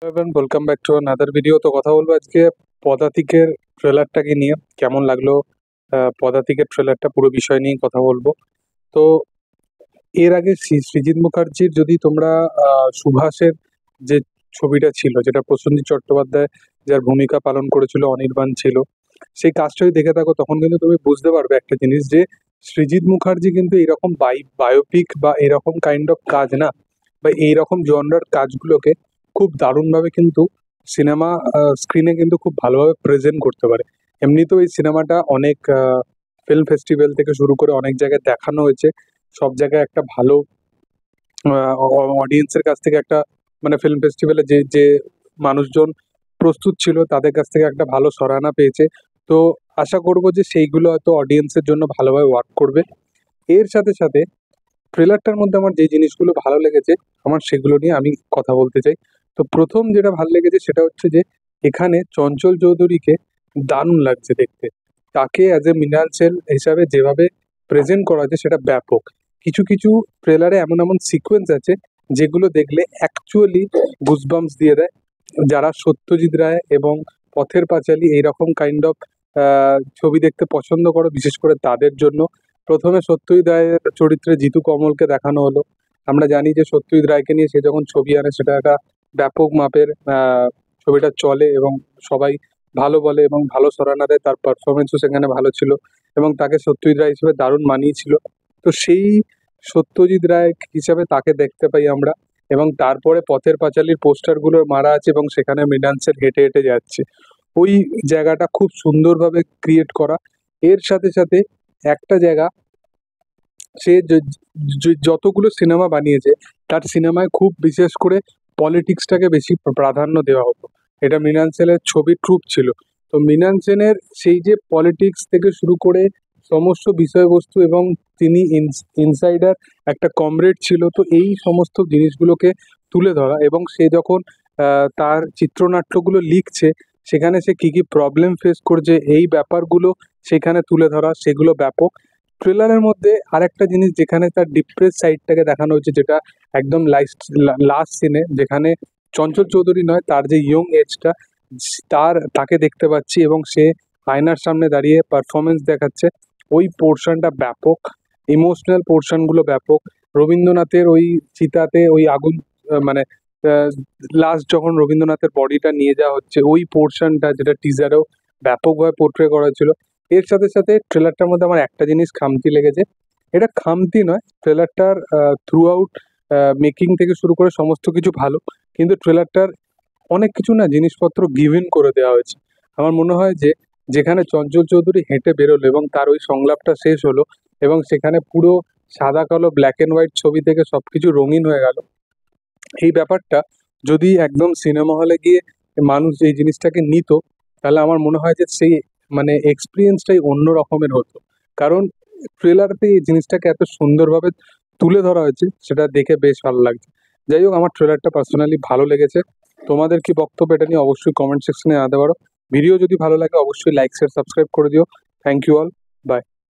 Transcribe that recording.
Everyone, welcome back to another video. তো কথা বলবো আজকে পদাতিকের ট্রেলারটাকে নিয়ে। কেমন লাগলো পদাতিকের ট্রেলারটা, পুরো বিষয় নিয়ে কথা বলবো। তো এর আগে সৃজিত মুখার্জির, যদি তোমরা সুভাষের যে ছবিটা ছিল, যেটা প্রসেনজিৎ চট্টোপাধ্যায় যার ভূমিকা পালন করেছিল, অনির্বাণ ছিল, সেই কাজটা যদি দেখে থাকো তখন কিন্তু তুমি বুঝতে পারবে একটা জিনিস, যে সৃজিত মুখার্জি কিন্তু এরকম বায়োপিক বা এরকম কাইন্ড অফ কাজ না, বা এইরকম জনরার কাজগুলোকে খুব দারুণভাবে কিন্তু সিনেমা স্ক্রিনে কিন্তু খুব ভালোভাবে প্রেজেন্ট করতে পারে। এমনিতেও এই সিনেমাটা অনেক ফিল্ম ফেস্টিভ্যাল থেকে শুরু করে অনেক জায়গায় দেখানো হয়েছে। সব জায়গায় একটা ভালো অডিয়েন্সের কাছ থেকে একটা, মানে ফিল্ম ফেস্টিভ্যালে যে যে মানুষজন প্রস্তুত ছিল তাদের কাছ থেকে একটা ভালো সরাহনা পেয়েছে। তো আশা করব যে সেইগুলো হয়তো অডিয়েন্সের জন্য ভালোভাবে ওয়ার্ক করবে। এর সাথে সাথে ট্রেলারটার মধ্যে আমার যে জিনিসগুলো ভালো লেগেছে, আমার সেগুলো নিয়ে আমি কথা বলতে চাই। তো প্রথম যেটা ভালো লেগেছে সেটা হচ্ছে যে এখানে চঞ্চল চৌধুরীকে দারুণ লাগছে দেখতে। তাকে অ্যাজ এ মৃণাল সেন হিসাবে যেভাবে প্রেজেন্ট করা হয়েছে সেটা ব্যাপক। কিছু কিছু ট্রেলারে এমন এমন সিকোয়েন্স আছে যেগুলো দেখলে অ্যাকচুয়ালি গুজবাম্পস দিয়ে দেয়। যারা সত্যজিৎ রায় এবং পথের পাঁচালী এইরকম কাইন্ড অফ ছবি দেখতে পছন্দ করো, বিশেষ করে তাদের জন্য। প্রথমে সত্যজিৎ রায়ের চরিত্রে জিতু কমলকে দেখানো হলো। আমরা জানি যে সত্যজিৎ রায়কে নিয়ে সে যখন ছবি আনে সেটা একটা ব্যাপক মাপের ছবিটা চলে এবং সবাই ভালো বলে এবং ভালো সরাহনা দেয়। তার পারফরমেন্সও সেখানে ভালো ছিল এবং তাকে সত্যজিৎ রায় হিসেবে দারুণ মানিয়েছিল। তো সেই সত্যজিৎ রায় হিসাবে তাকে দেখতে পাই আমরা। এবং তারপরে পথের পাঁচালীর পোস্টারগুলো মারা আছে এবং সেখানে মৃণাল সেন হেঁটে হেঁটে যাচ্ছে। ওই জায়গাটা খুব সুন্দরভাবে ক্রিয়েট করা। এর সাথে সাথে একটা জায়গা, সে যতগুলো সিনেমা বানিয়েছে তার সিনেমায় খুব বিশেষ করে পলিটিক্সটাকে বেশি প্রাধান্য দেওয়া হতো। এটা মৃণাল সেনের ছবির ট্রুপ ছিল। তো মৃণাল সেনের সেই যে পলিটিক্স থেকে শুরু করে সমস্ত বিষয়বস্তু, এবং তিনি ইনসাইডার একটা কমরেড ছিল, তো এই সমস্ত জিনিসগুলোকে তুলে ধরা। এবং সে যখন তার চিত্রনাট্যগুলো লিখছে সেখানে সে কী কী প্রবলেম ফেস করছে এই ব্যাপারগুলো সেখানে তুলে ধরা, সেগুলো ব্যাপক। ট্রেলারের মধ্যে আরেকটা জিনিস যেখানে তার ডিপ্রেস সাইডটাকে দেখানো হয়েছে, যেটা একদম লাস্ট সিনে, যেখানে চঞ্চল চৌধুরী নয়, তার যে ইয়ং এজটা, তাকে দেখতে পাচ্ছি এবং সে আয়নার সামনে দাঁড়িয়ে পারফরমেন্স দেখাচ্ছে। ওই পোর্শনটা ব্যাপক, ইমোশনাল পোর্শনগুলো ব্যাপক। রবীন্দ্রনাথের ওই চিতাতে ওই আগুন, মানে লাস্ট যখন রবীন্দ্রনাথের বডিটা নিয়ে যাওয়া হচ্ছে, ওই পোর্শনটা যেটা টিজারেও ব্যাপকভাবে পোর্ট্রে করা ছিল। এর সাথে সাথে ট্রেলারটার মধ্যে আমার একটা জিনিস খামতি লেগেছে। এটা খামতি নয়, ট্রেলারটার থ্রু আউট মেকিং থেকে শুরু করে সমস্ত কিছু ভালো, কিন্তু ট্রেলারটার অনেক কিছু না জিনিসপত্র গিভিন করে দেওয়া হয়েছে। আমার মনে হয় যে যেখানে চঞ্চল চৌধুরী হেঁটে বেরোলো এবং তার ওই সংলাপটা শেষ হলো এবং সেখানে পুরো সাদা কালো ব্ল্যাক অ্যান্ড হোয়াইট ছবি থেকে সব কিছু রঙিন হয়ে গেল, এই ব্যাপারটা যদি একদম সিনেমা হলে গিয়ে মানুষ এই জিনিসটাকে নিত, তাহলে আমার মনে হয় যে সেই, মানে এক্সপিরিয়েন্সটাই অন্য রকমের হতো। কারণ ট্রেলারতে এই জিনিসটাকে এত সুন্দরভাবে তুলে ধরা হয়েছে, সেটা দেখে বেশ ভালো লাগছে। যাই হোক, আমার ট্রেলারটা পার্সোনালি ভালো লেগেছে। তোমাদের কি বক্তব্য এটা নিয়ে অবশ্যই কমেন্ট সেকশনে জানাতে পারো। ভিডিও যদি ভালো লাগে অবশ্যই লাইক শেয়ার সাবস্ক্রাইব করে দিও। Thank you all, by.